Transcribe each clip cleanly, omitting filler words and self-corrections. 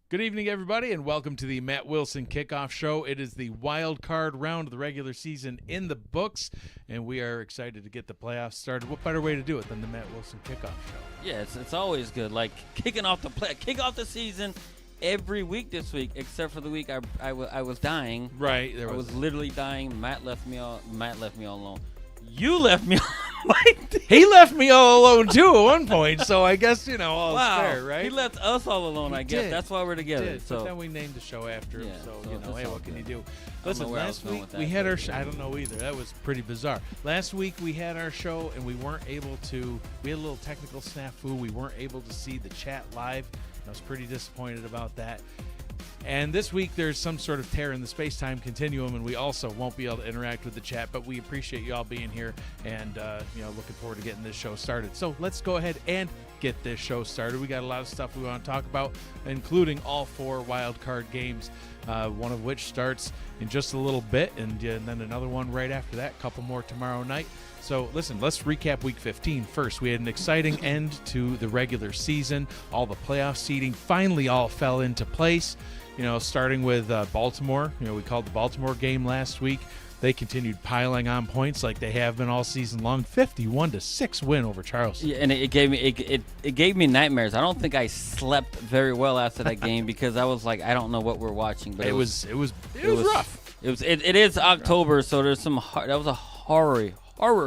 Good evening, everybody, and welcome to the Matt Willson Kickoff Show. It is the wild card round of the regular season in the books, and we are excited to get the playoffs started. What better way to do it than the Matt Willson Kickoff Show? Yeah, it's always good. Like kick off the season every week this week, except for the week I was dying. Right, I was literally dying. Matt left me all alone. You left me all He left me all alone, too, at one point, so I guess, all's fair, right? He left us all alone, I guess. Did. That's why we're together. But so then we named the show after him, so hey, what can you do? I don't know Listen, where I last was going week with we that, had our but- I don't know either. That was pretty bizarre. Last week we had our show, and we weren't able to, we had a little technical snafu. We weren't able to see the chat live. I was pretty disappointed about that. And this week there's some sort of tear in the space-time continuum, and we also won't be able to interact with the chat, but we appreciate you all being here and, looking forward to getting this show started. So let's go ahead and get this show started. We got a lot of stuff we want to talk about, including all 4 wild card games, one of which starts in just a little bit, and then another one right after that, a couple more tomorrow night. So, listen, let's recap Week 15 first. We had an exciting end to the regular season. All the playoff seeding finally all fell into place. Starting with Baltimore. We called the Baltimore game last week. They continued piling on points like they have been all season long. 51-6 win over Charleston. Yeah, and it gave me it gave me nightmares. I don't think I slept very well after that game because I was like, I don't know what we're watching. But it was rough. It is October, so there's some that was a horror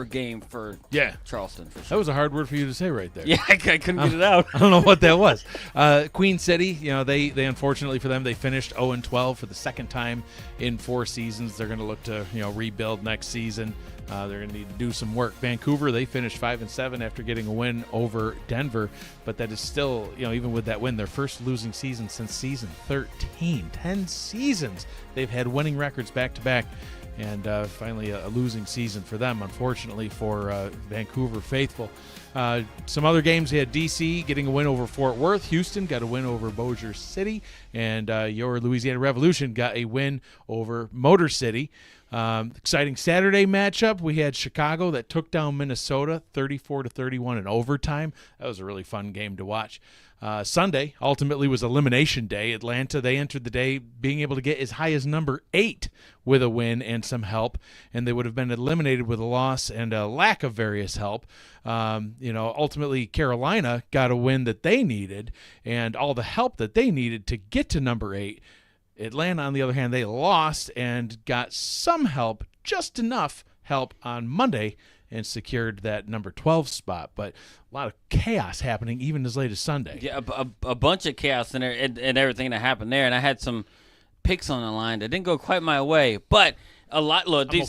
game for Charleston. For sure. That was a hard word for you to say right there. Yeah, I couldn't get it out. I don't know what that was. Queen City, they unfortunately for them, they finished 0-12 for the second time in 4 seasons. They're going to look to rebuild next season. They're going to need to do some work. Vancouver, they finished 5-7 after getting a win over Denver, but that is still, even with that win, their first losing season since season 13. 10 seasons they've had winning records back to back. And finally a losing season for them, unfortunately, for Vancouver faithful. Some other games, we had D.C. getting a win over Fort Worth. Houston got a win over Bossier City. And your Louisiana Revolution got a win over Motor City. Exciting Saturday matchup. We had Chicago that took down Minnesota 34-31 in overtime. That was a really fun game to watch. Sunday ultimately was elimination day. Atlanta, they entered the day being able to get as high as number 8 with a win and some help, and they would have been eliminated with a loss and a lack of various help. Ultimately Carolina got a win that they needed and all the help that they needed to get to number 8. Atlanta, on the other hand, they lost and got some help, just enough help on Monday, and secured that number 12 spot. But a lot of chaos happening even as late as Sunday. Yeah, a bunch of chaos and everything that happened there. And I had some picks on the line that didn't go quite my way. But a lot. Look, these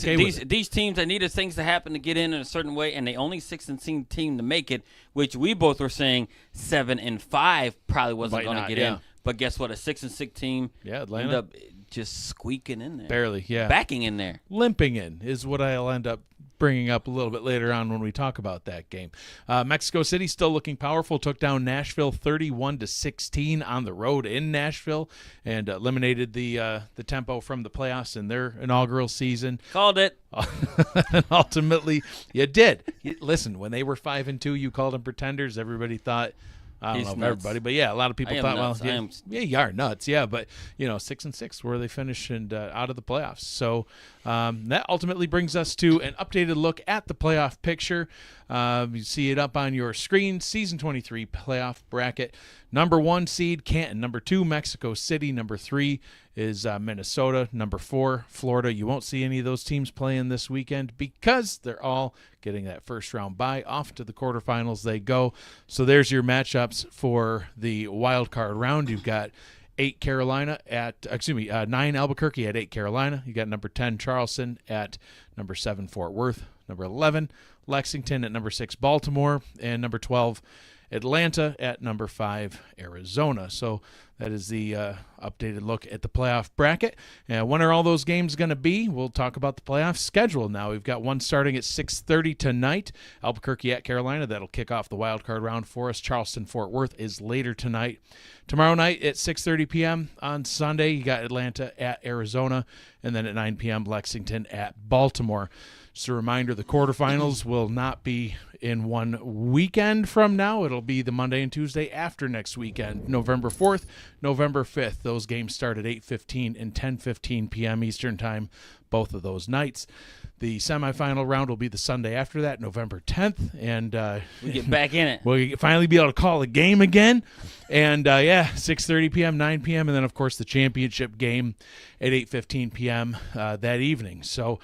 teams that needed things to happen to get in a certain way, and the only 6-6 team to make it, which we both were saying 7-5 probably wasn't going to get in. But guess what? A 6-6 team Atlanta ended up just squeaking in there. Barely, yeah. Backing in there. Limping in is what I'll end up bringing up a little bit later on when we talk about that game. Mexico City still looking powerful. Took down Nashville 31-16 on the road in Nashville and eliminated the tempo from the playoffs in their inaugural season. Called it. Ultimately, you did. Listen, when they were 5-2, you called them pretenders. Everybody thought. I don't know if everybody, but yeah, a lot of people thought, you are nuts, yeah, but 6-6 where they finished and out of the playoffs. So that ultimately brings us to an updated look at the playoff picture. You see it up on your screen. Season 23 playoff bracket. Number 1 seed Canton. Number 2 Mexico City. Number 3 is Minnesota. Number 4 Florida. You won't see any of those teams playing this weekend because they're all getting that first round bye. Off to the quarterfinals they go. So there's your matchups for the wild card round. You've got 9 Albuquerque at 8 Carolina. You got number 10 Charleston at number 7 Fort Worth. Number 11 Lexington at number 6 Baltimore, and number 12 Atlanta at number 5 Arizona. So that is the updated look at the playoff bracket. And when are all those games going to be? We'll talk about the playoff schedule now. We've got one starting at 6:30 tonight. Albuquerque at Carolina. That'll kick off the wild card round for us. Charleston Fort Worth is later tonight. Tomorrow night at 6:30 p.m. on Sunday, you got Atlanta at Arizona, and then at 9 p.m. Lexington at Baltimore. Just a reminder, the quarterfinals will not be in one weekend from now. It'll be the Monday and Tuesday after next weekend, November 4th November 5th. Those games start at 8:15 and 10:15 p.m. Eastern Time, both of those nights. The semifinal round will be the Sunday after that, November 10th, and we get back in it. We'll finally be able to call a game again, and 6:30 p.m., 9 p.m., and then of course the championship game at 8:15 p.m. That evening. So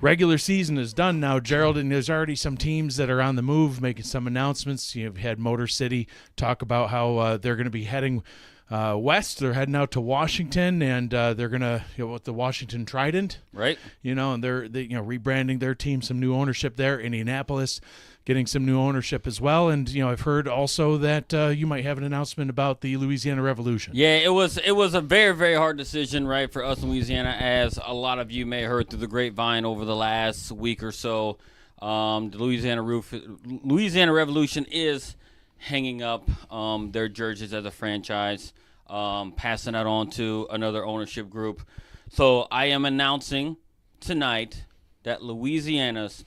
regular season is done now, Gerald, and there's already some teams that are on the move, making some announcements. You've had Motor City talk about how they're going to be heading west. They're heading out to Washington, and they're gonna with the Washington Trident, right? And they're rebranding their team, some new ownership there. Indianapolis getting some new ownership as well, and I've heard also that you might have an announcement about the Louisiana Revolution. Yeah, it was a very, very hard decision, right, for us in Louisiana, as a lot of you may have heard through the grapevine over the last week or so. The Louisiana Revolution is hanging up their jerseys as a franchise, passing that on to another ownership group. So I am announcing tonight that Louisiana's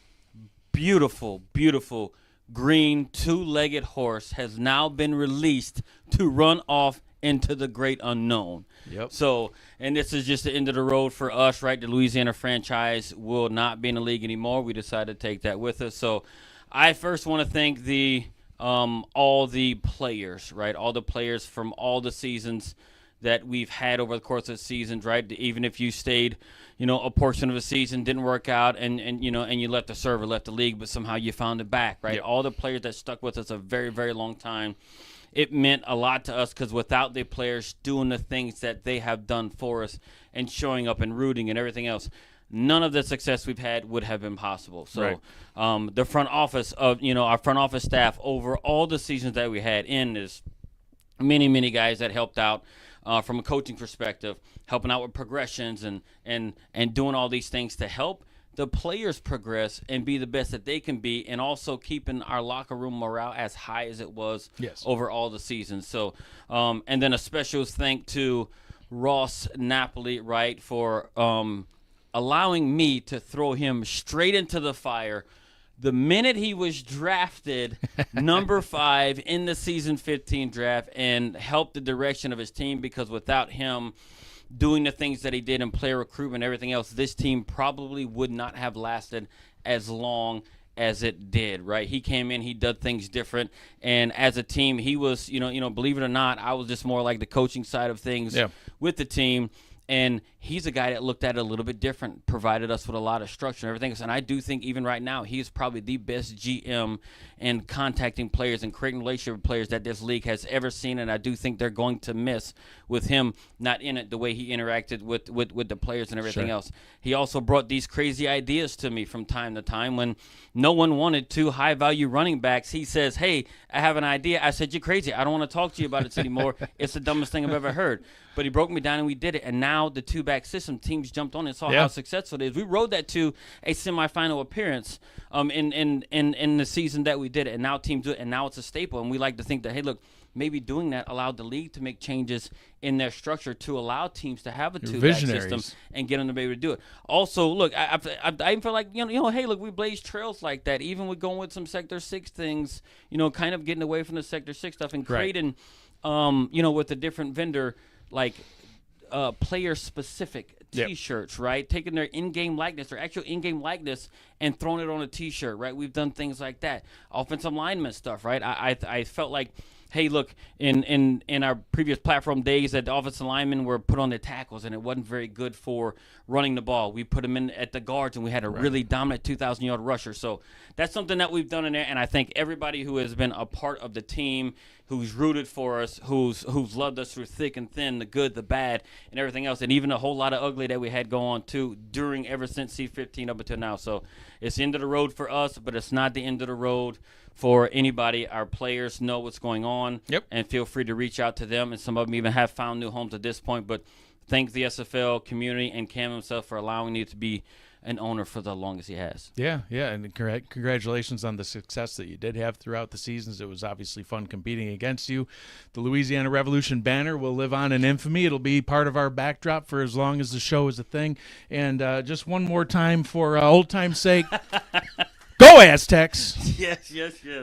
beautiful, beautiful green two-legged horse has now been released to run off into the great unknown. Yep. So, and this is just the end of the road for us, right? The Louisiana franchise will not be in the league anymore. We decided to take that with us. So I first want to thank all the players, right? All the players from all the seasons that we've had over the course of the seasons, right? Even if you stayed, a portion of the season didn't work out, and you left the league, but somehow you found it back, right? Yep. All the players that stuck with us a very, very long time. It meant a lot to us, because without the players doing the things that they have done for us and showing up and rooting and everything else, none of the success we've had would have been possible. So right. The front office of, our front office staff over all the seasons that we had in is many, many guys that helped out from a coaching perspective, helping out with progressions and doing all these things to help the players progress and be the best that they can be, and also keeping our locker room morale as high as it was over all the seasons. So, and then a special thank to Ross Napoli, right, for allowing me to throw him straight into the fire the minute he was drafted number 5 in the season 15 draft, and helped the direction of his team, because without him doing the things that he did in player recruitment and everything else, this team probably would not have lasted as long as it did, right? He came in, he did things different, and as a team, he was, believe it or not, I was just more like the coaching side of things with the team. And he's a guy that looked at it a little bit different, provided us with a lot of structure and everything. And I do think even right now, he's probably the best GM in contacting players and creating relationship with players that this league has ever seen. And I do think they're going to miss with him not in it, the way he interacted with the players and everything else. He also brought these crazy ideas to me from time to time when no one wanted 2 high-value running backs. He says, hey, I have an idea. I said, you're crazy. I don't want to talk to you about it anymore. It's the dumbest thing I've ever heard. But he broke me down, and we did it. And now the 2-back system, teams jumped on it and saw how successful it is. We rode that to a semifinal appearance in the season that we did it. And now teams do it, and now it's a staple. And we like to think that, hey, look, maybe doing that allowed the league to make changes in their structure to allow teams to have a 2-back system and get them to be able to do it. Also, look, I even feel like, hey, look, we blaze trails like that, even with going with some Sector 6 things, kind of getting away from the Sector 6 stuff and creating, with a different vendor, like player-specific T-shirts, right? Taking their in-game likeness, their actual in-game likeness, and throwing it on a T-shirt, right? We've done things like that. Offensive lineman stuff, right? I felt like, hey, look, in our previous platform days, that the offensive linemen were put on their tackles, and it wasn't very good for running the ball. We put them in at the guards, and we had a really dominant 2,000-yard rusher. So that's something that we've done in there, and I think everybody who has been a part of the team, who's rooted for us, who's loved us through thick and thin, the good, the bad, and everything else, and even a whole lot of ugly that we had go on too ever since C15 up until now. So it's the end of the road for us, but it's not the end of the road for anybody. Our players know what's going on, and feel free to reach out to them, and some of them even have found new homes at this point. But thank the SFL community and Cam himself for allowing me to be an owner for the longest he has. Yeah, and congratulations on the success that you did have throughout the seasons. It was obviously fun competing against you. The Louisiana Revolution banner will live on in infamy. It'll be part of our backdrop for as long as the show is a thing. And just one more time for old time's sake, Go Aztecs! Yes.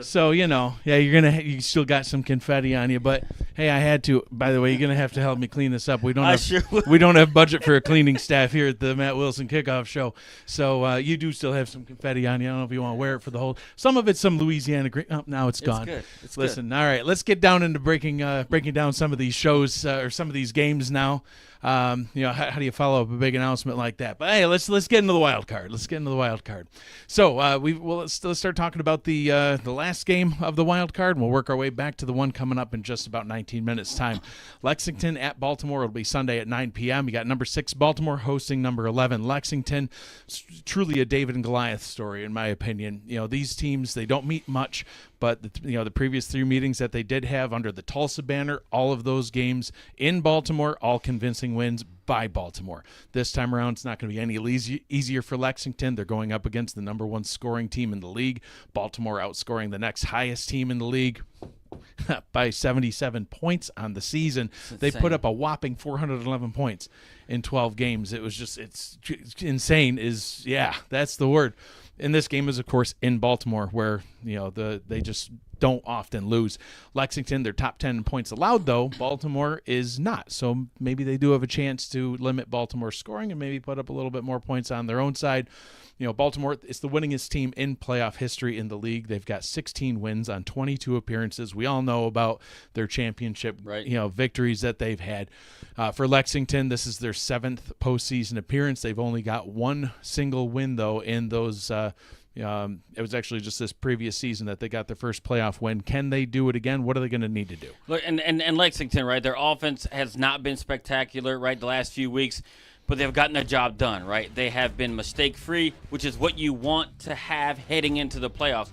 So, you still got some confetti on you, but hey, I had to. By the way, you're gonna have to help me clean this up. We don't have budget for a cleaning staff here at the Matt Willson Kickoff Show, so you do still have some confetti on you. I don't know if you want to wear it for the whole. Some of it's some Louisiana green. Oh, now it's gone. It's Listen, all right, let's get down into breaking down some of these shows or some of these games now. How do you follow up a big announcement like that? But hey, let's get into the wild card. So let's start talking about the last game of the wild card, and we'll work our way back to the one coming up in just about 19 minutes time. Lexington at Baltimore will be Sunday at 9 p.m. You got number 6 Baltimore hosting number 11 Lexington. It's truly a David and Goliath story, in my opinion. These teams, they don't meet much, but the previous 3 meetings that they did have under the Tulsa banner, all of those games in Baltimore, all convincing wins by Baltimore. This time around, it's not going to be any easier for Lexington. They're going up against the number 1 scoring team in the league. Baltimore outscoring the next highest team in the league by 77 points on the season. They put up a whopping 411 points in 12 games. It's insane. That's the word. And this game is, of course, in Baltimore, where they just don't often lose. Lexington, they're top 10 in points allowed, though. Baltimore is not. So maybe they do have a chance to limit Baltimore's scoring and maybe put up a little bit more points on their own side. Baltimore is the winningest team in playoff history in the league. They've got 16 wins on 22 appearances. We all know about their championship, victories that they've had. For Lexington, this is their 7th postseason appearance. They've only got 1 single win, though, in those. It was actually just this previous season that they got their first playoff win. Can they do it again? What are they going to need to do? Look, and Lexington, right? Their offense has not been spectacular, right, the last few weeks. But they've gotten the job done, right? They have been mistake-free, which is what you want to have heading into the playoffs.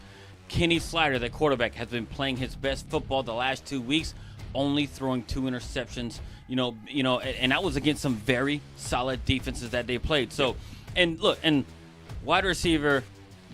Kenny Slider, the quarterback, has been playing his best football the last 2 weeks, only throwing 2 interceptions. And that was against some very solid defenses that they played. So, and look, and wide receiver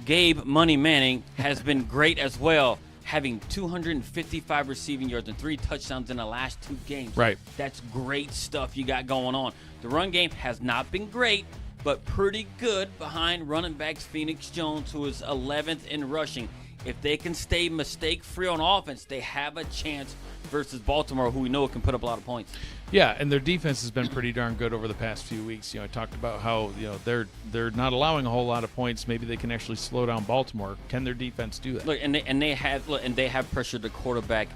Gabe Money Manning has been great as well, having 255 receiving yards and 3 touchdowns in the last 2 games. Right. That's great stuff you got going on. The run game has not been great, but pretty good behind running backs Phoenix Jones, who is 11th in rushing. If they can stay mistake-free on offense, they have a chance versus Baltimore, who we know can put up a lot of points. Yeah, and their defense has been pretty darn good over the past few weeks. I talked about how they're not allowing a whole lot of points. Maybe they can actually slow down Baltimore. Can their defense do that? Look, and they have pressured the quarterback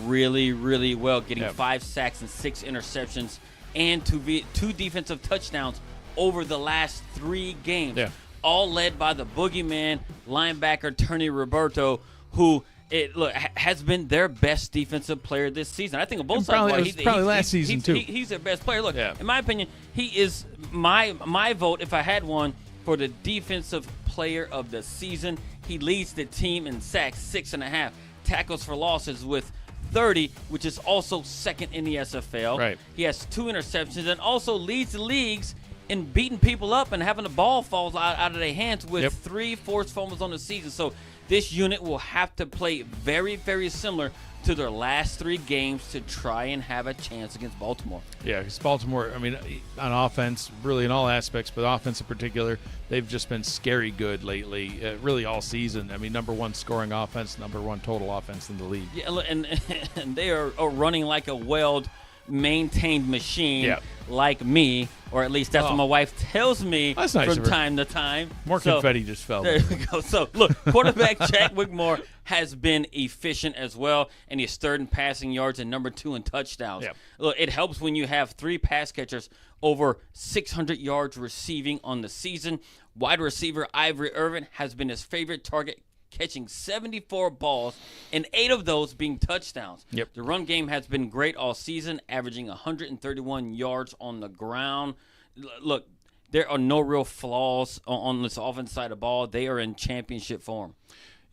really, really well, getting 5 sacks and 6 interceptions and 2 defensive touchdowns over the last 3 games. Yeah. All led by the boogeyman linebacker Tony Roberto, who has been their best defensive player this season. I think on both sides. Probably last season too. He's their best player. Look, in my opinion, he is my vote, if I had one, for the defensive player of the season. He leads the team in sacks, 6.5, tackles for losses with 30, which is also 2nd in the SFL. Right. He has 2 interceptions and also leads the leagues in beating people up and having the ball fall out of their hands with 3 forced fumbles on the season. So this unit will have to play very, very similar to their last 3 games to try and have a chance against Baltimore. Yeah, because Baltimore, on offense, really in all aspects, but offense in particular, they've just been scary good lately, really all season. Number 1 scoring offense, number 1 total offense in the league. Yeah, and they are running like a well-maintained machine, like me, or at least that's what my wife tells me from time to time. More confetti just fell. There we go. So, look, quarterback Jack Wigmore has been efficient as well, and he's 3rd in passing yards and number 2 in touchdowns. Yep. Look, it helps when you have 3 pass catchers over 600 yards receiving on the season. Wide receiver Ivory Irvin has been his favorite target, catching 74 balls and 8 of those being touchdowns. Yep. The run game has been great all season, averaging 131 yards on the ground. Look, there are no real flaws on this offense side of the ball. They are in championship form.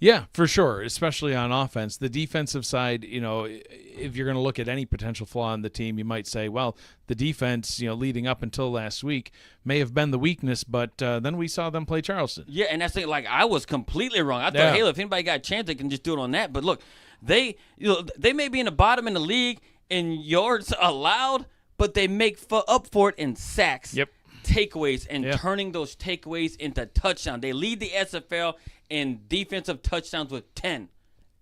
Yeah, for sure, especially on offense. The defensive side, if you're going to look at any potential flaw on the team, you might say, well, the defense, leading up until last week may have been the weakness, but then we saw them play Charleston. Yeah, and that's I was completely wrong. I thought, hey, if anybody got a chance, they can just do it on that. But look, they may be in the bottom in the league in yards allowed, but they make up for it in sacks. Yep. takeaways and turning those takeaways into touchdowns. They lead the SFL in defensive touchdowns with 10.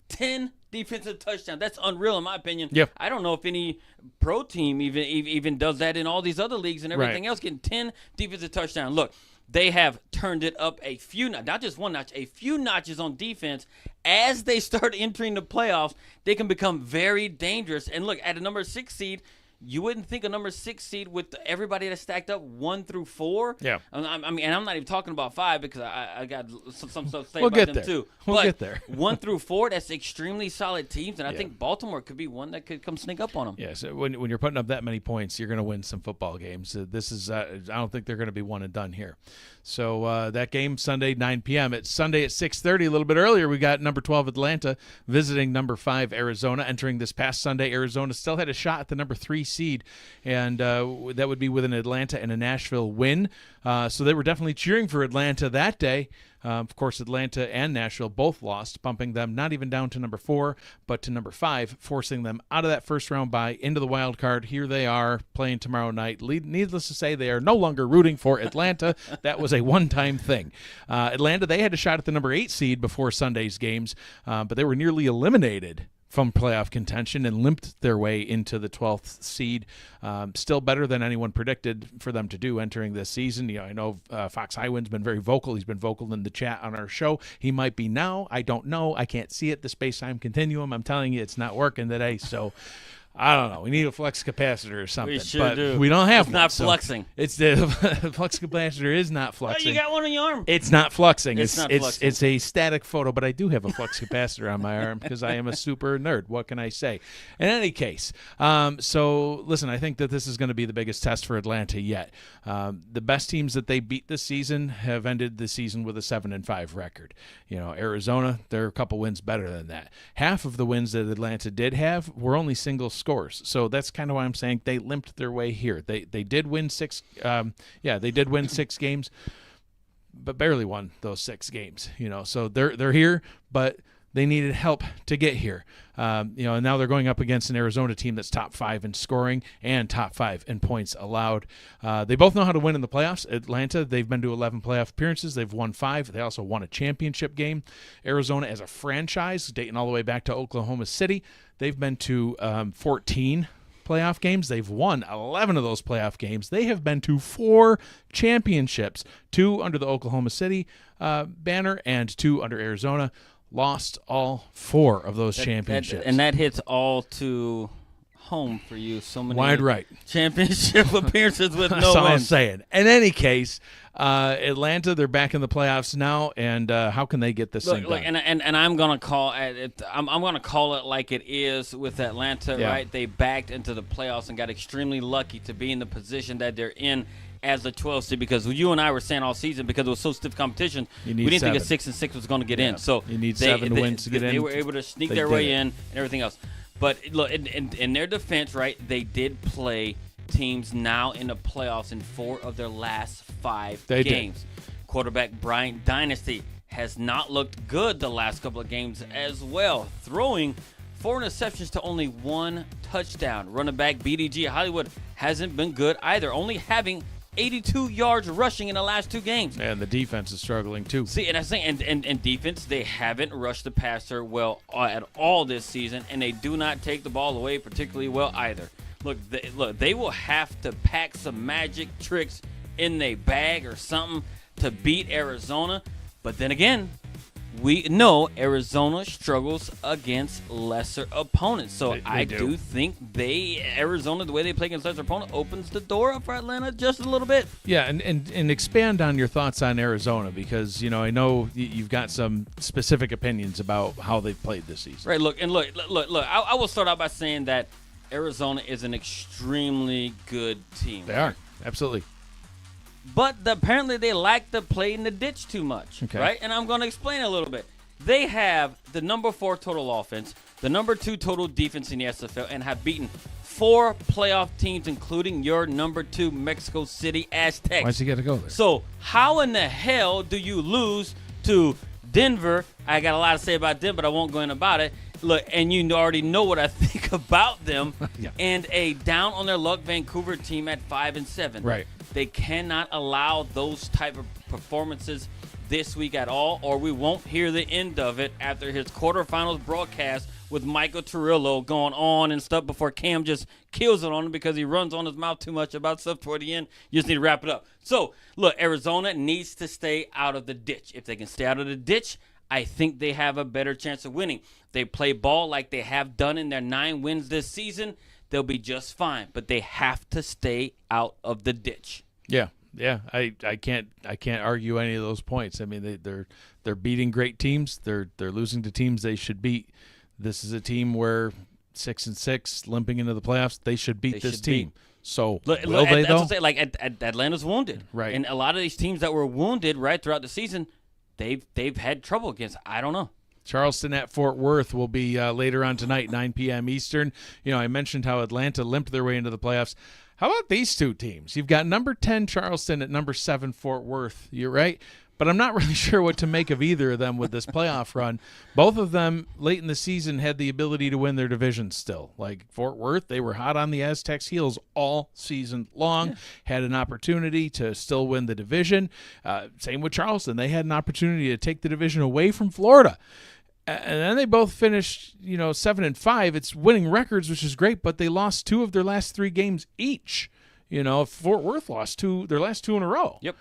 10 defensive touchdowns. That's unreal in my opinion. Yep. I don't know if any pro team even does that in all these other leagues and everything else, getting 10 defensive touchdowns. Look, they have turned it up a few, not just one notch, a few notches on defense. As they start entering the playoffs, they can become very dangerous. And look, at a number 6 seed, you wouldn't think a number 6 seed with everybody that's stacked up 1 through 4. Yeah. I mean, and I'm not even talking about 5 because I got some stuff to say we'll about get them there. too. We'll get there. 1 through 4, that's extremely solid teams, and I think Baltimore could be one that could come sneak up on them. Yeah. So when you're putting up that many points, you're going to win some football games. This is I don't think they're going to be one and done here. So that game Sunday 9 p.m. It's Sunday at 6:30. A little bit earlier, we got number 12 Atlanta visiting number 5 Arizona. Entering this past Sunday, Arizona still had a shot at the number 3 seed. And that would be with an Atlanta and a Nashville win. So they were definitely cheering for Atlanta that day. Of course, Atlanta and Nashville both lost, bumping them not even down to number 4, but to number 5, forcing them out of that first round bye into the wild card. Here they are playing tomorrow night. Needless to say, they are no longer rooting for Atlanta. That was a one-time thing. Atlanta, they had a shot at the number 8 seed before Sunday's games, but they were nearly eliminated from playoff contention and limped their way into the 12th seed. Still better than anyone predicted for them to do entering this season. I know Fox Highwind's been very vocal. He's been vocal in the chat on our show. He might be now. I don't know. I can't see it. The space-time continuum. I'm telling you, it's not working today. So I don't know. We need a flux capacitor or something. We sure do. We don't have it's one. It's not fluxing. It's the flux capacitor is not fluxing. Oh, you got one on your arm. It's not fluxing. It's not fluxing. It's a static photo, but I do have a flux capacitor on my arm because I am a super nerd. What can I say? In any case, so listen, I think that this is going to be the biggest test for Atlanta yet. The best teams that they beat this season have ended the season with a 7-5 record. Arizona, they're a couple wins better than that. Half of the wins that Atlanta did have were only single scores. So that's kind of why I'm saying they limped their way here. They did win 6. They did win 6 games, but barely won those 6 games. So they're here, but they needed help to get here. And now they're going up against an Arizona team that's top 5 in scoring and top 5 in points allowed. They both know how to win in the playoffs. Atlanta, they've been to 11 playoff appearances. They've won 5. They also won a championship game. Arizona, as a franchise, dating all the way back to Oklahoma City, they've been to 14 playoff games. They've won 11 of those playoff games. They have been to 4 championships, 2 under the Oklahoma City banner and 2 under Arizona. Lost all 4 of those championships. And that hits all to home for you. So many wide right championship appearances with That's no all I'm wins. saying. In any case, Atlanta, they're back in the playoffs now, and how can they get this thing done? And I'm gonna call it. I'm gonna call it like it is with Atlanta. Yeah. Right? They backed into the playoffs and got extremely lucky to be in the position that they're in as the 12th seed, because you and I were saying all season, because it was so stiff competition, we didn't think a 6-6 was going to get in. So you need 7 wins to get in. They were able to sneak their way in and everything else. But look, in their defense, right, they did play teams now in the playoffs in 4 of their last 5 games. Quarterback Bryant Dynasty has not looked good the last couple of games as well, throwing 4 interceptions to only 1 touchdown. Running back BDG Hollywood hasn't been good either, only having 82 yards rushing in the last 2 games. And the defense is struggling too. See, and I say, and defense, they haven't rushed the passer well at all this season, and they do not take the ball away particularly well either. Look, they will have to pack some magic tricks in their bag or something to beat Arizona. But then again, we know Arizona struggles against lesser opponents. So I do think Arizona, the way they play against lesser opponent, opens the door up for Atlanta just a little bit. Yeah, and expand on your thoughts on Arizona, because I know you've got some specific opinions about how they've played this season. Right. Look. I will start out by saying that Arizona is an extremely good team. They are, absolutely. But apparently they like to play in the ditch too much, right? And I'm going to explain a little bit. They have the number 4 total offense, the number 2 total defense in the SFL, and have beaten 4 playoff teams, including your number 2 Mexico City Aztecs. Why'd you get to go there? So how in the hell do you lose to Denver? I got a lot to say about them, but I won't go in about it. Look, and you already know what I think about them. Yeah. And a down on their luck Vancouver team at 5-7. Right. They cannot allow those type of performances this week at all, or we won't hear the end of it after his quarterfinals broadcast with Michael Turillo going on and stuff before Cam just kills it on him because he runs on his mouth too much about stuff toward the end. You just need to wrap it up. So, look, Arizona needs to stay out of the ditch. If they can stay out of the ditch, I think they have a better chance of winning. They play ball like they have done in their 9 wins this season, they'll be just fine. But they have to stay out of the ditch. Yeah. Yeah, I can't argue any of those points. I mean, they're beating great teams. They're losing to teams they should beat. This is a team where 6-6, limping into the playoffs, they should beat this team. So will they though? Like Atlanta's wounded, right? And a lot of these teams that were wounded right throughout the season, they've had trouble against. I don't know. Charleston at Fort Worth will be later on tonight, 9 p.m. Eastern. You know, I mentioned how Atlanta limped their way into the playoffs. How about these two teams? You've got number 10 Charleston at number 7 Fort Worth. You're right. But I'm not really sure what to make of either of them with this playoff run. Both of them late in the season had the ability to win their division still. Like Fort Worth, they were hot on the Aztecs' heels all season long, had an opportunity to still win the division. Same with Charleston. They had an opportunity to take the division away from Florida. And then they both finished, 7-5. It's winning records, which is great, but they lost 2 of their last 3 games each. Fort Worth lost their last 2 in a row. Yep.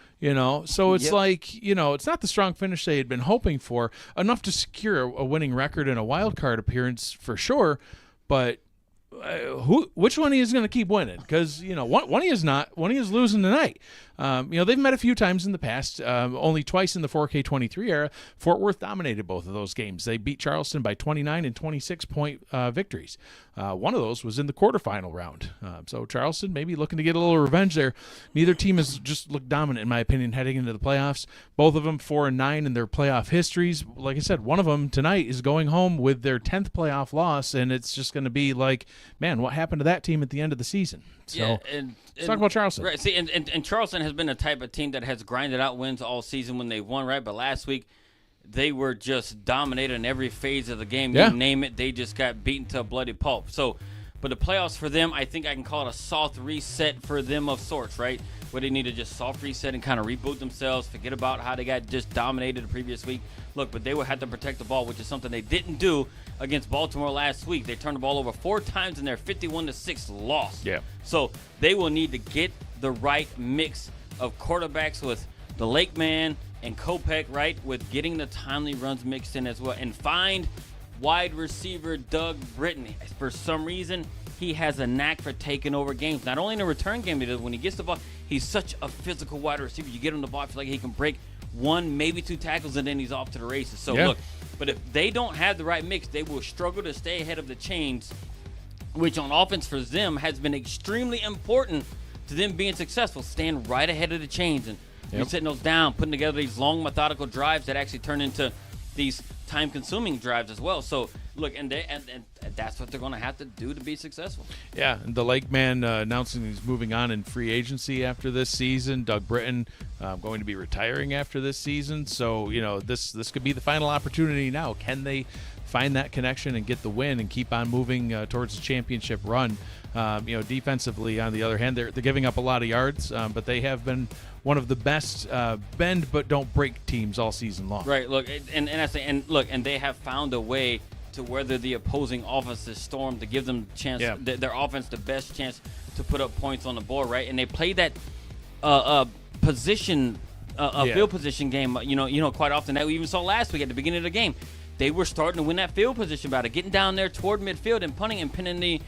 So it's like, it's not the strong finish they had been hoping for, enough to secure a winning record and a wild card appearance for sure. But which one of you is going to keep winning? Because, one of you is not. One of you is losing tonight. They've met a few times in the past, only twice in the 4K23 era. Fort Worth dominated both of those games. They beat Charleston by 29 and 26-point victories. One of those was in the quarterfinal round. So Charleston maybe looking to get a little revenge there. Neither team has just looked dominant, in my opinion, heading into the playoffs. Both of them 4-9 in their playoff histories. Like I said, one of them tonight is going home with their 10th playoff loss, and it's just going to be like, man, what happened to that team at the end of the season? So let's talk about Charleston. Right. See, and Charleston has been a type of team that has grinded out wins all season when they've won, right? But last week, they were just dominated in every phase of the game. Yeah. You name it, they just got beaten to a bloody pulp. So, but the playoffs for them, I think I can call it a soft reset for them of sorts, right? Where they need to just soft reset and kind of reboot themselves, forget about how they got just dominated the previous week. Look, but they will have to protect the ball, which is something they didn't do against Baltimore last week. They turned the ball over 4 times in their 51-6 loss. Yeah. So they will need to get the right mix of quarterbacks with the Lake Man and Kopech, right, with getting the timely runs mixed in as well, and find wide receiver Doug Britton. For some reason, he has a knack for taking over games. Not only in the return game, but when he gets the ball, he's such a physical wide receiver. You get him the ball, I feel like he can break 1, maybe 2 tackles, and then he's off to the races. So, look, but if they don't have the right mix, they will struggle to stay ahead of the chains, which on offense for them has been extremely important to them being successful, staying right ahead of the chains and setting those down, putting together these long, methodical drives that actually turn into these time-consuming drives as well. So, look, and that's what they're going to have to do to be successful. Yeah, and the Lake Man announcing he's moving on in free agency after this season. Doug Britton going to be retiring after this season. So, this could be the final opportunity now. Can they find that connection and get the win and keep on moving towards the championship run? Defensively, on the other hand, they're giving up a lot of yards, but they have been one of the best bend but don't break teams all season long. Right. Look, and they have found a way to weather the opposing offense's storm to give them chance, their offense the best chance to put up points on the board, right? And they play that position, field position game. Quite often that we even saw last week at the beginning of the game. They were starting to win that field position battle, getting down there toward midfield and punting and pinning the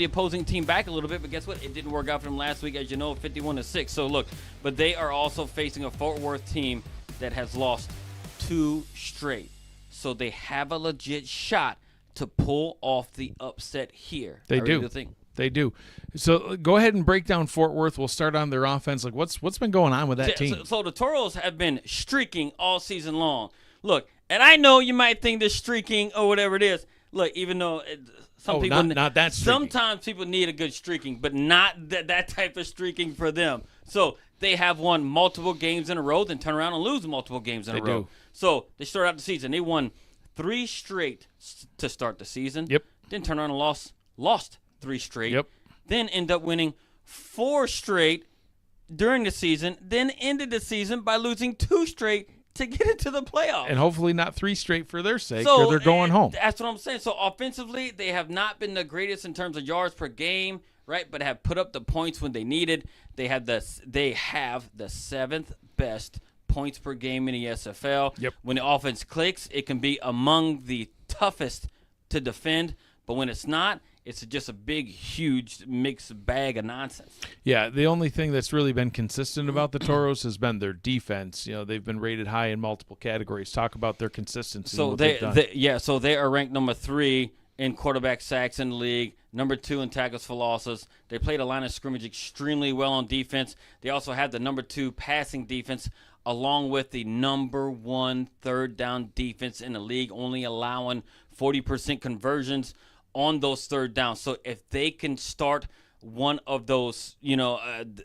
opposing team back a little bit. But guess what? It didn't work out for them last week, as you know, 51-6. So look, but they are also facing a Fort Worth team that has lost 2 straight. So they have a legit shot to pull off the upset here. They do. They do. So go ahead and break down Fort Worth. We'll start on their offense. Like what's been going on with that team? So the Toros have been streaking all season long. Look, and I know you might think this streaking or whatever it is. Look, even though some people not that streaking. Sometimes people need a good streaking, but not that type of streaking for them. So they have won multiple games in a row, then turn around and lose multiple games in a row. So they start out the season. They won 3 straight to start the season. Yep. Then turn around and lost 3 straight. Yep. Then end up winning 4 straight during the season, then ended the season by losing 2 straight to get into the playoffs. And hopefully not 3 straight for their sake, or they're going home. That's what I'm saying. So offensively, they have not been the greatest in terms of yards per game, right? But have put up the points when they needed. They have the 7th best points per game in the SFL. Yep. When the offense clicks, it can be among the toughest to defend. But when it's not, it's just a big, huge mixed bag of nonsense. Yeah, the only thing that's really been consistent about the Toros has been their defense. You know, they've been rated high in multiple categories. Talk about their consistency. So so they are ranked number 3 in quarterback sacks in the league, number 2 in tackles for losses. They played a line of scrimmage extremely well on defense. They also have the number 2 passing defense, along with the number 1 third down defense in the league, only allowing 40% conversions on those third downs. So if they can start one of those,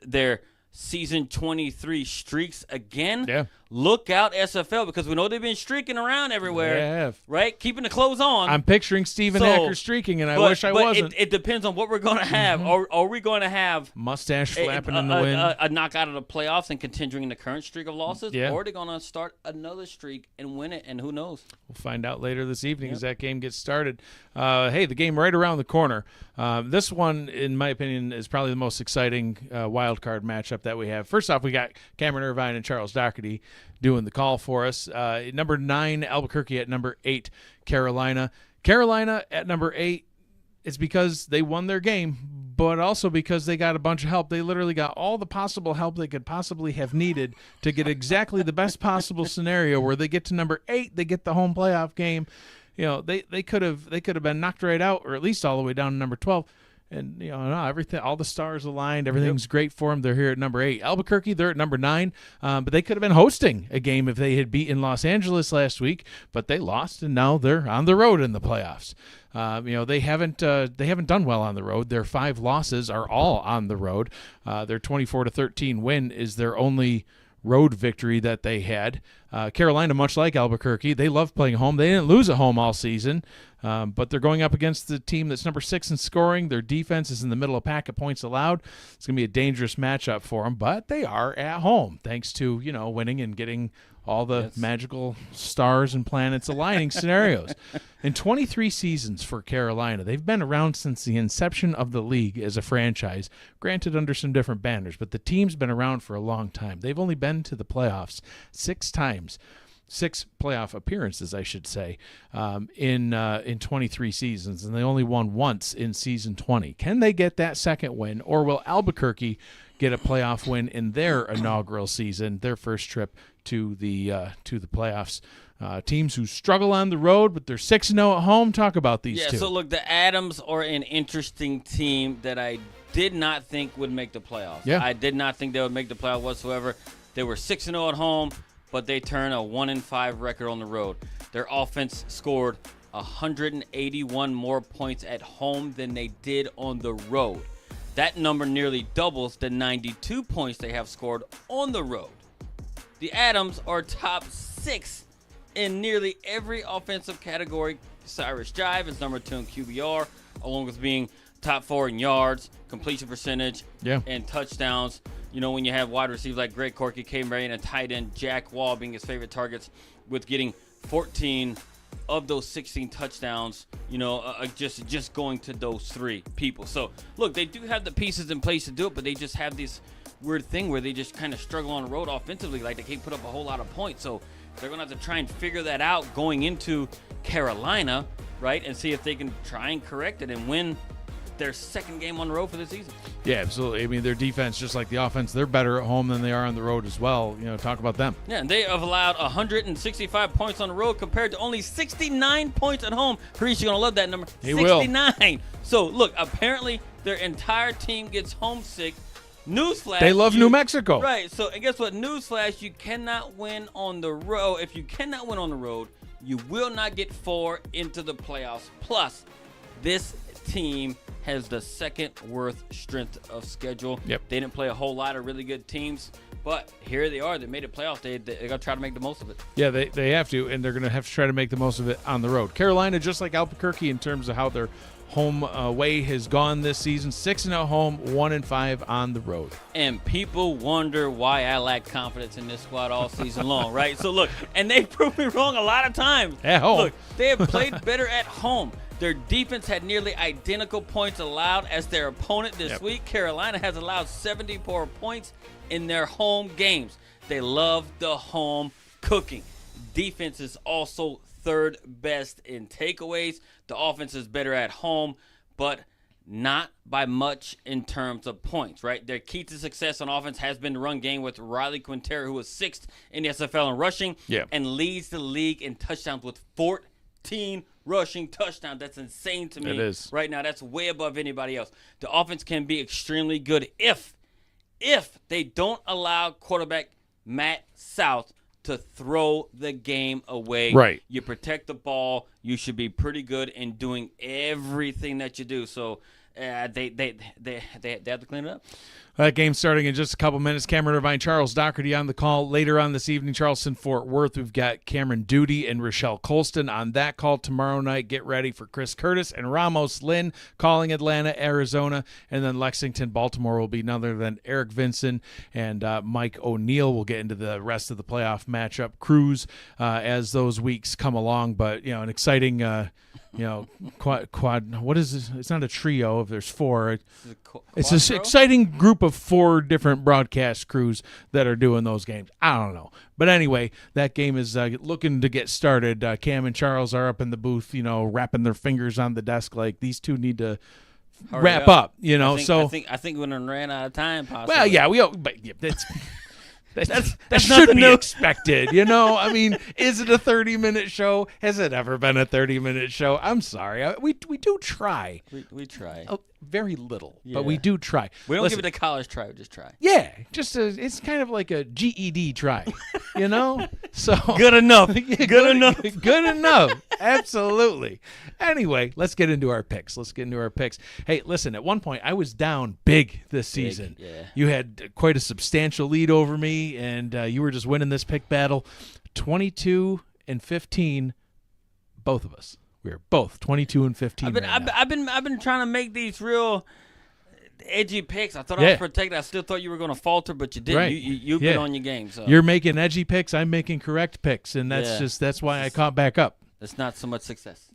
their season 23 streaks again, look out SFL, because we know they've been streaking around everywhere, right? Keeping the clothes on. I'm picturing Steven Acker streaking, and I wish I wasn't. It depends on what we're going to have. Are we going to have mustache flapping in the wind, a knockout of the playoffs and continuing the current streak of losses, or are they going to start another streak and win it? And who knows? We'll find out later this evening as that game gets started. Hey, the game right around the corner. This one, in my opinion, is probably the most exciting wild card matchup that we have. First off, we got Cameron Irvine and Charles Doherty doing the call for us. Number 9, Albuquerque at number 8, Carolina. Carolina at number 8, it's because they won their game, but also because they got a bunch of help. They literally got all the possible help they could possibly have needed to get exactly the best possible scenario where they get to number 8, they get the home playoff game. You know, they could have been knocked right out, or at least all the way down to number 12. And, everything, all the stars aligned, everything's great for them. They're here at number 8. Albuquerque, they're at number 9. But they could have been hosting a game if they had beaten Los Angeles last week, but they lost, and now they're on the road in the playoffs. They haven't done well on the road. Their 5 losses are all on the road. Their 24-13 win is their only road victory that they had. Carolina, much like Albuquerque, they love playing home. They didn't lose at home all season, but they're going up against the team that's number 6 in scoring. Their defense is in the middle of pack of points allowed. It's going to be a dangerous matchup for them, but they are at home thanks to, winning and getting all the magical stars and planets aligning scenarios. In 23 seasons for Carolina, they've been around since the inception of the league as a franchise, granted under some different banners, but the team's been around for a long time. They've only been to the playoffs 6 times. 6 playoff appearances, I should say, in 23 seasons, and they only won once in season 20. Can they get that second win, or will Albuquerque get a playoff win in their inaugural season, their first trip to the playoffs? Teams who struggle on the road, but they're 6-0 at home. Talk about these two. Yeah, so look, the Adams are an interesting team that I did not think would make the playoffs. Yeah. I did not think they would make the playoffs whatsoever. They were 6-0 at home, but they turn a 1-5 record on the road. Their offense scored 181 more points at home than they did on the road. That number nearly doubles the 92 points they have scored on the road. The Adams are top 6 in nearly every offensive category. Cyrus Jive is number 2 in QBR, along with being top 4 in yards, completion percentage, and touchdowns. When you have wide receivers like Greg Corky, K. Marion, and tight end Jack Wall being his favorite targets, with getting 14 of those 16 touchdowns, just going to those 3 people. So, look, they do have the pieces in place to do it, but they just have this weird thing where they just kind of struggle on the road offensively. Like, they can't put up a whole lot of points. So, they're going to have to try and figure that out going into Carolina, right, and see if they can try and correct it and win their second game on the road for the season. Yeah, absolutely. I mean, their defense, just like the offense, they're better at home than they are on the road as well. Talk about them. Yeah, and they have allowed 165 points on the road compared to only 69 points at home. Preach, you're going to love that number. He 69. Will. So, look, apparently their entire team gets homesick. Newsflash. They love New Mexico. Right. So, and guess what? Newsflash, you cannot win on the road. If you cannot win on the road, you will not get 4 into the playoffs. Plus, this team has the second worst strength of schedule. Yep. They didn't play a whole lot of really good teams, but here they are. They made it playoff. They're going to try to make the most of it. Yeah, they have to, and they're going to have to try to make the most of it on the road. Carolina, just like Albuquerque in terms of how their home way has gone this season, 6-0 home, 1-5 on the road. And people wonder why I lack confidence in this squad all season long, right? So look, and they proved me wrong a lot of times. At home. Look, they have played better at home. Their defense had nearly identical points allowed as their opponent this week. Carolina has allowed 74 points in their home games. They love the home cooking. Defense is also third best in takeaways. The offense is better at home, but not by much in terms of points, right? Their key to success on offense has been the run game with Riley Quintero, who was 6th in the SFL in rushing and leads the league in touchdowns with 14 rushing touchdowns. That's insane to me. It is. Right now, that's way above anybody else. The offense can be extremely good if they don't allow quarterback Matt South to throw the game away. Right. You protect the ball. You should be pretty good in doing everything that you do. So they have to clean it up. That game starting in just a couple minutes. Cameron Irvine, Charles Doherty on the call. Later on this evening, Charleston, Fort Worth. We've got Cameron Duty and Rochelle Colston on that call tomorrow night. Get ready for Chris Curtis and Ramos Lynn calling Atlanta, Arizona. And then Lexington, Baltimore will be none other than Eric Vinson and Mike O'Neill. We'll get into the rest of the playoff matchup crews as those weeks come along. But, an exciting quad. What is this? It's not a trio if there's 4. It's an exciting group of 4 different broadcast crews that are doing those games. I don't know. But anyway, that game is looking to get started. Cam and Charles are up in the booth, wrapping their fingers on the desk like these two need to wrap up. I think we ran out of time, possibly. Well, yeah, but that should be expected, I mean, is it a 30-minute show? Has it ever been a 30-minute show? I'm sorry. We do try. We try. Oh, very little, but we do try. We don't give it a college try. We just try. Yeah, it's kind of like a GED try, So good enough. Good enough. Good enough. Absolutely. Anyway, let's get into our picks. Hey, listen, at one point I was down big this season. Yeah. You had quite a substantial lead over me, and you were just winning this pick battle. 22-15, both of us. We are both 22-15. I've been trying to make these real edgy picks. I thought I was protected. I still thought you were going to falter, but you didn't. Right. You've been on your game. So you're making edgy picks. I'm making correct picks, and that's why I caught back up. That's not so much success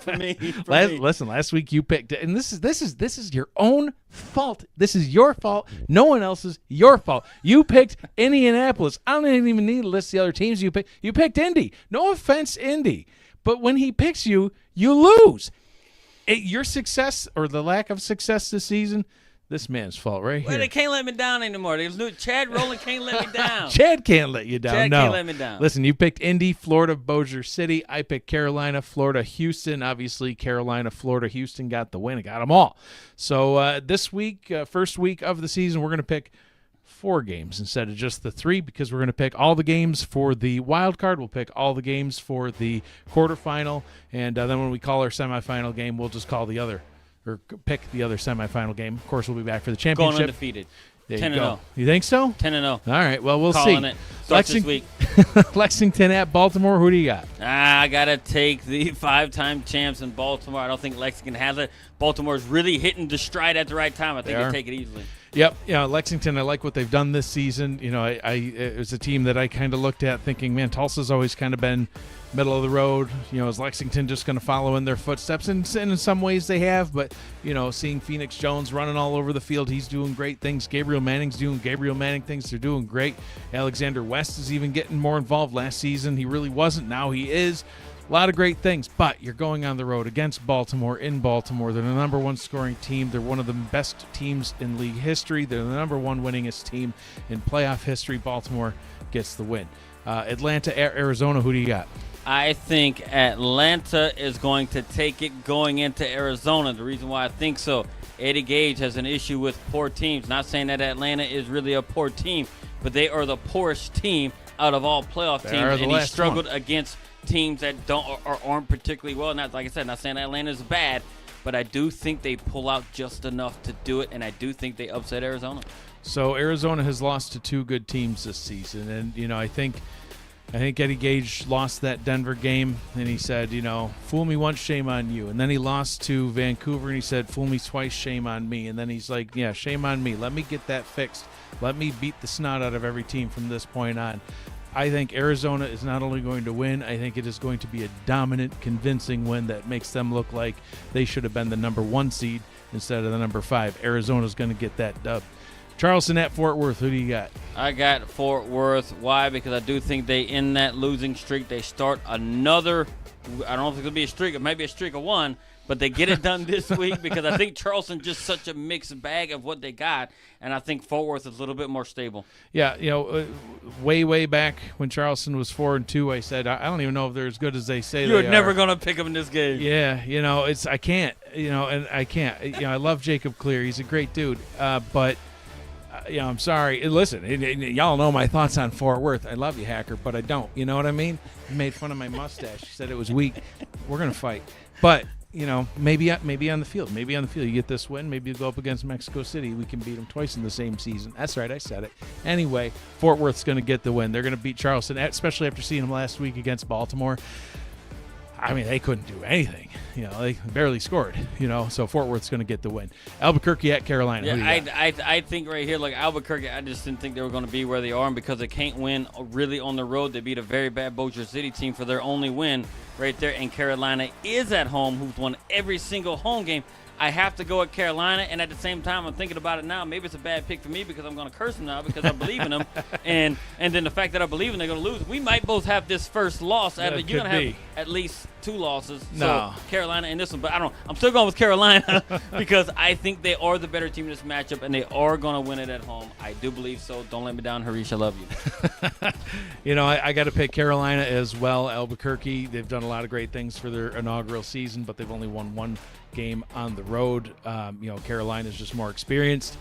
for me. Listen, last week you picked, and this is your own fault. This is your fault. No one else's. Your fault. You picked Indianapolis. I don't even need to list the other teams you picked. You picked Indy. No offense, Indy. But when he picks you, you lose. Your success or the lack of success this season, this man's fault right here. Well, they can't let me down anymore. Chad Rowland can't let me down. Chad can't let you down. Chad can't let me down. Listen, you picked Indy, Florida, Bossier City. I picked Carolina, Florida, Houston. Obviously, Carolina, Florida, Houston got the win. I got them all. So this week, first week of the season, we're going to pick 4 games instead of just the 3 because we're going to pick all the games for the wild card. We'll pick all the games for the quarterfinal, and then when we call our semifinal game, we'll just call the other or pick the other semifinal game. Of course, we'll be back for the championship. Going undefeated. 10-0. You think so? 10-0. All right. Well, we'll Calling see. It. Starts this week. Lexington at Baltimore. Who do you got? I got to take the 5-time champs in Baltimore. I don't think Lexington has it. Baltimore's really hitting the stride at the right time. I think they take it easily. Yep. Lexington, I like what they've done this season. It was a team that I kind of looked at thinking, man, Tulsa's always kind of been middle of the road. Is Lexington just going to follow in their footsteps? And in some ways they have, but, seeing Phoenix Jones running all over the field, he's doing great things. Gabriel Manning's doing Gabriel Manning things. They're doing great. Alexander West is even getting more involved. Last season he really wasn't. Now he is. A lot of great things, but you're going on the road against Baltimore in Baltimore. They're the number 1 scoring team. They're one of the best teams in league history. They're the number 1 winningest team in playoff history. Baltimore gets the win. Atlanta, Arizona, who do you got? I think Atlanta is going to take it going into Arizona. The reason why I think so, Eddie Gage has an issue with poor teams. Not saying that Atlanta is really a poor team, but they are the poorest team out of all playoff teams, and he struggled against teams that aren't particularly well. Not like I said, not saying Atlanta is bad, but I do think they pull out just enough to do it, and I do think they upset Arizona. So Arizona has lost to 2 good teams this season, and I think Eddie Gage lost that Denver game, and he said, fool me once, shame on you. And then he lost to Vancouver, and he said, fool me twice, shame on me. And then he's like, yeah, shame on me. Let me get that fixed. Let me beat the snot out of every team from this point on. I think Arizona is not only going to win, I think it is going to be a dominant, convincing win that makes them look like they should have been the number 1 seed instead of the number 5. Arizona's going to get that dub. Charleston at Fort Worth, who do you got? I got Fort Worth. Why? Because I do think they end that losing streak. They start another, I don't know if it's going to be a streak, it might be a streak of 1, but they get it done this week because I think Charleston just such a mixed bag of what they got, and I think Fort Worth is a little bit more stable. Yeah, way back when Charleston was 4-2, I said, I don't even know if they're as good as they say You're they are. never going to pick them in this game. Yeah, I can't, and I can't. I love Jacob Clear. He's a great dude, but I'm sorry. Listen, y'all know my thoughts on Fort Worth. I love you, Hacker, but I don't. You know what I mean? You made fun of my mustache. You said it was weak. We're going to fight. But, maybe on the field. Maybe on the field you get this win. Maybe you go up against Mexico City. We can beat them twice in the same season. That's right. I said it. Anyway, Fort Worth's going to get the win. They're going to beat Charleston, especially after seeing them last week against Baltimore. I mean, they couldn't do anything. They barely scored. So Fort Worth's going to get the win. Albuquerque at Carolina. Yeah, I think right here, like Albuquerque, I just didn't think they were going to be where they are, and because they can't win really on the road, they beat a very bad Bossier City team for their only win right there. And Carolina is at home, who's won every single home game. I have to go at Carolina, and at the same time, I'm thinking about it now. Maybe it's a bad pick for me because I'm going to curse them now because I believe in them. And then the fact that I believe in they're going to lose, we might both have this first loss. You're going to have at least 2 losses. No. So Carolina and this one, but I don't know. I'm still going with Carolina because I think they are the better team in this matchup, and they are going to win it at home. I do believe so. Don't let me down, Harish. I love you. I got to pick Carolina as well. Albuquerque, they've done a lot of great things for their inaugural season, but they've only won 1 game on the road. Carolina's just more experienced.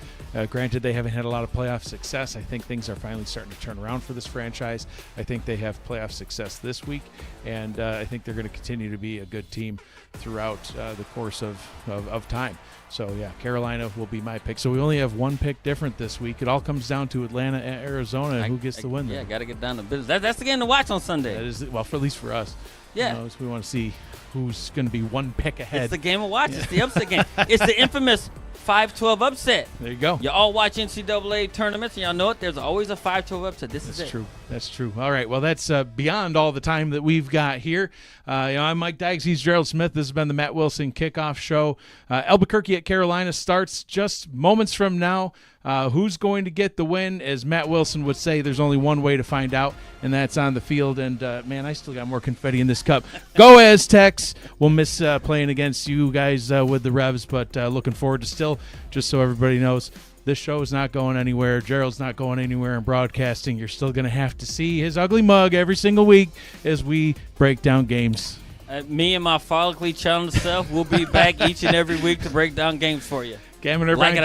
Granted, they haven't had a lot of playoff success. I think things are finally starting to turn around for this franchise. I think they have playoff success this week, and I think they're going to continue to be a good team throughout the course of time. So, yeah, Carolina will be my pick. So we only have 1 pick different this week. It all comes down to Atlanta and Arizona and who gets the win there. Yeah, got to get down to business. That's the game to watch on Sunday. That is, well, at least for us. Yeah. We want to see who's going to be 1 pick ahead. It's the game of watch. Yeah. It's the upset game. It's the infamous 5-12 upset. There you go. You all watch NCAA tournaments, and y'all know it. There's always a 5-12 upset. That's true. That's true. All right. Well, that's beyond all the time that we've got here. I'm Mike Dykes. He's Gerald Smith. This has been the Matt Willson Kickoff Show. Albuquerque at Carolina starts just moments from now. Who's going to get the win? As Matt Willson would say, there's only one way to find out, and that's on the field. And, man, I still got more confetti in this cup. Go Aztecs. We'll miss playing against you guys with the Revs, but looking forward to still, just so everybody knows, this show is not going anywhere. Gerald's not going anywhere in broadcasting. You're still going to have to see his ugly mug every single week as we break down games. Me and my follically challenged self will be back each and every week to break down games for you. Cameron Irvine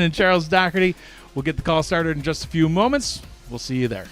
and Charles Doherty. We'll get the call started in just a few moments. We'll see you there.